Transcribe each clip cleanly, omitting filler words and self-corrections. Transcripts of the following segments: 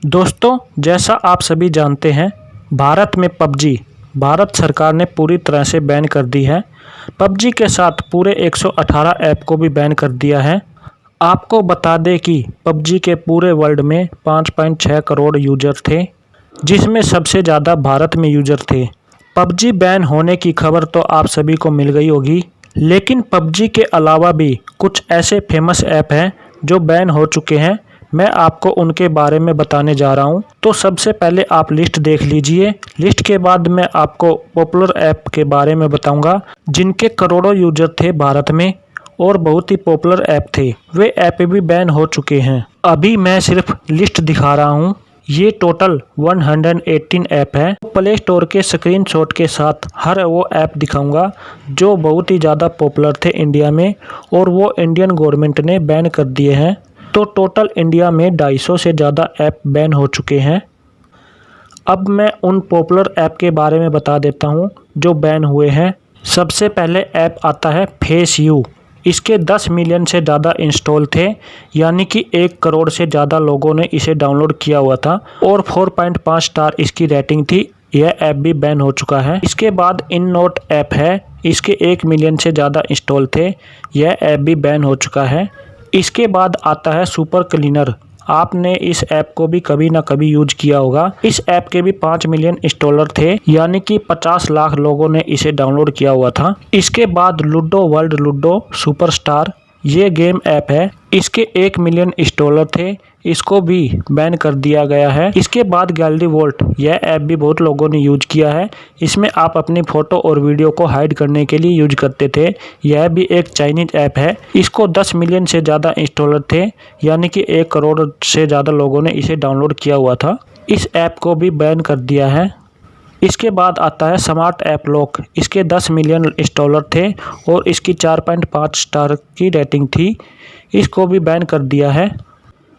दोस्तों, जैसा आप सभी जानते हैं, भारत में पबजी भारत सरकार ने पूरी तरह से बैन कर दी है। पबजी के साथ पूरे 118 ऐप को भी बैन कर दिया है। आपको बता दें कि पबजी के पूरे वर्ल्ड में 5.6 करोड़ यूजर थे, जिसमें सबसे ज़्यादा भारत में यूजर थे। पबजी बैन होने की खबर तो आप सभी को मिल गई होगी, लेकिन पबजी के अलावा भी कुछ ऐसे फेमस ऐप हैं जो बैन हो चुके हैं। मैं आपको उनके बारे में बताने जा रहा हूं। तो सबसे पहले आप लिस्ट देख लीजिए। लिस्ट के बाद मैं आपको पॉपुलर ऐप के बारे में बताऊंगा, जिनके करोड़ों यूजर थे भारत में और बहुत ही पॉपुलर ऐप थे। वे ऐप भी बैन हो चुके हैं। अभी मैं सिर्फ लिस्ट दिखा रहा हूं। ये टोटल 118 ऐप है। प्ले स्टोर के स्क्रीनशॉट के साथ हर वो ऐप दिखाऊंगा जो बहुत ही ज़्यादा पॉपुलर थे इंडिया में, और वो इंडियन गवर्नमेंट ने बैन कर दिए हैं। तो टोटल इंडिया में 250 से ज़्यादा ऐप बैन हो चुके हैं। अब मैं उन पॉपुलर ऐप के बारे में बता देता हूं जो बैन हुए हैं। सबसे पहले ऐप आता है फेस यू। इसके 10 मिलियन से ज़्यादा इंस्टॉल थे, यानी कि 1 करोड़ से ज़्यादा लोगों ने इसे डाउनलोड किया हुआ था और 4.5 स्टार इसकी रेटिंग थी। यह ऐप भी बैन हो चुका है। इसके बाद इन नोट ऐप है। इसके 1 मिलियन से ज़्यादा इंस्टॉल थे। यह ऐप भी बैन हो चुका है। इसके बाद आता है सुपर क्लीनर। आपने इस ऐप को भी कभी ना कभी यूज किया होगा। इस ऐप के भी 5 मिलियन इंस्टॉलर थे, यानी कि 50 लाख लोगों ने इसे डाउनलोड किया हुआ था। इसके बाद लूडो वर्ल्ड लूडो सुपरस्टार, ये गेम ऐप है। इसके 1 मिलियन इंस्टॉलर थे। इसको भी बैन कर दिया गया है। इसके बाद गैलरी वोल्ट, यह ऐप भी बहुत लोगों ने यूज किया है। इसमें आप अपनी फ़ोटो और वीडियो को हाइड करने के लिए यूज करते थे। यह भी एक चाइनीज ऐप है। इसको 10 मिलियन से ज़्यादा इंस्टॉलर थे, यानी कि 1 करोड़ से ज़्यादा लोगों ने इसे डाउनलोड किया हुआ था। इस ऐप को भी बैन कर दिया है। इसके बाद आता है स्मार्ट ऐप लॉक। इसके 10 मिलियन इंस्टॉलर थे और इसकी 4.5 स्टार की रेटिंग थी। इसको भी बैन कर दिया है।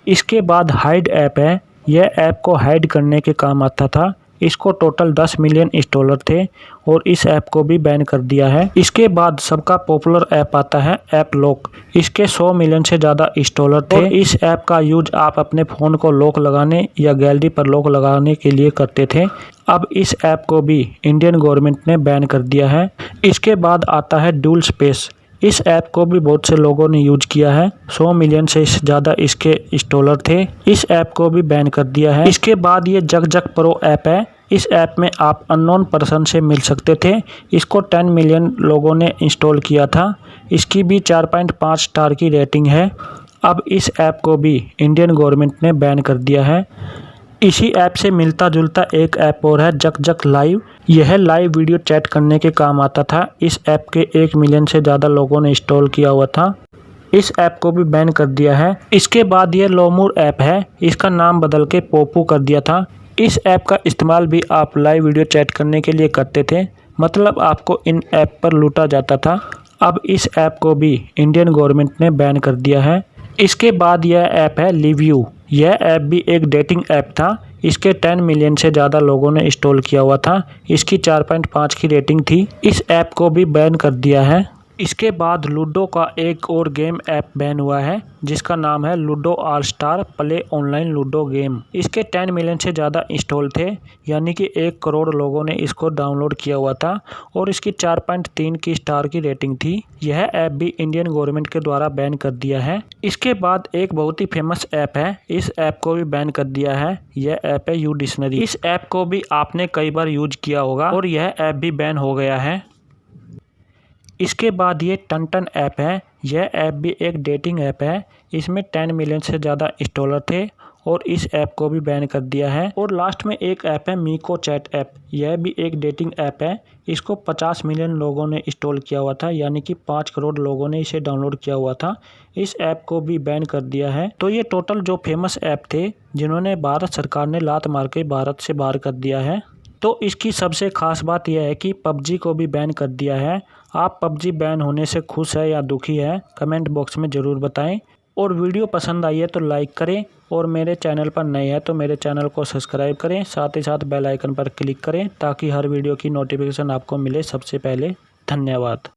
इसके बाद हाइड ऐप है। यह ऐप को हाइड करने के काम आता था। इसको टोटल 10 मिलियन इंस्टॉलर थे और इस ऐप को भी बैन कर दिया है। इसके बाद सबका पॉपुलर ऐप आता है ऐप लॉक। इसके 100 मिलियन से ज़्यादा इंस्टॉलर थे। इस ऐप का यूज आप अपने फ़ोन को लॉक लगाने या गैलरी पर लॉक लगाने के लिए करते थे। अब इस ऐप को भी इंडियन गवर्नमेंट ने बैन कर दिया है। इसके बाद आता है डुअल स्पेस। इस ऐप को भी बहुत से लोगों ने यूज किया है। 100 मिलियन से ज़्यादा इसके इंस्टॉलर थे। इस ऐप को भी बैन कर दिया है। इसके बाद ये जग जग प्रो ऐप है। इस ऐप में आप अननोन पर्सन से मिल सकते थे। इसको 10 मिलियन लोगों ने इंस्टॉल किया था। इसकी भी 4.5 स्टार की रेटिंग है। अब इस ऐप को भी इंडियन गवर्नमेंट ने बैन कर दिया है। इसी ऐप से मिलता जुलता एक ऐप और है जक जक लाइव। यह लाइव वीडियो चैट करने के काम आता था। इस ऐप के 1 मिलियन से ज़्यादा लोगों ने इंस्टॉल किया हुआ था। इस ऐप को भी बैन कर दिया है। इसके बाद यह लोमूर ऐप है। इसका नाम बदल के पोपू कर दिया था। इस ऐप का इस्तेमाल भी आप लाइव वीडियो चैट करने के लिए करते थे, मतलब आपको इन ऐप पर लूटा जाता था। अब इस ऐप को भी इंडियन गवर्नमेंट ने बैन कर दिया है। इसके बाद यह ऐप है लिव्यू। यह ऐप भी एक डेटिंग ऐप था। इसके 10 मिलियन से ज़्यादा लोगों ने इंस्टॉल किया हुआ था। इसकी 4.5 की रेटिंग थी। इस ऐप को भी बैन कर दिया है। इसके बाद लूडो का एक और गेम ऐप बैन हुआ है, जिसका नाम है ludo all star play online ludo game. इसके 10 मिलियन से ज़्यादा इंस्टॉल थे, यानी कि 1 करोड़ लोगों ने इसको डाउनलोड किया हुआ था और इसकी 4.3 की स्टार की रेटिंग थी। यह ऐप भी इंडियन गवर्नमेंट के द्वारा बैन कर दिया है। इसके बाद एक बहुत ही फेमस ऐप है। इस ऐप को भी बैन कर दिया है। यह ऐप है यू डिक्शनरी। इस ऐप को भी आपने कई बार यूज किया होगा और यह ऐप भी बैन हो गया है। इसके बाद ये टन ऐप है। यह ऐप भी एक डेटिंग ऐप है। इसमें 10 मिलियन से ज़्यादा इंस्टॉलर थे और इस ऐप को भी बैन कर दिया है। और लास्ट में एक ऐप है मीको चैट ऐप। यह भी एक डेटिंग ऐप है। इसको 50 मिलियन लोगों ने इंस्टॉल किया हुआ था, यानी कि 5 करोड़ लोगों ने इसे डाउनलोड किया हुआ था। इस ऐप को भी बैन कर दिया है। तो ये टोटल जो फेमस ऐप थे, जिन्होंने भारत सरकार ने लात मार के भारत से बाहर कर दिया है। तो इसकी सबसे खास बात यह है कि पबजी को भी बैन कर दिया है। आप पबजी बैन होने से खुश है या दुखी है, कमेंट बॉक्स में ज़रूर बताएं। और वीडियो पसंद आई है तो लाइक करें, और मेरे चैनल पर नए हैं तो मेरे चैनल को सब्सक्राइब करें। साथ ही साथ बेल आइकन पर क्लिक करें ताकि हर वीडियो की नोटिफिकेशन आपको मिले सबसे पहले। धन्यवाद।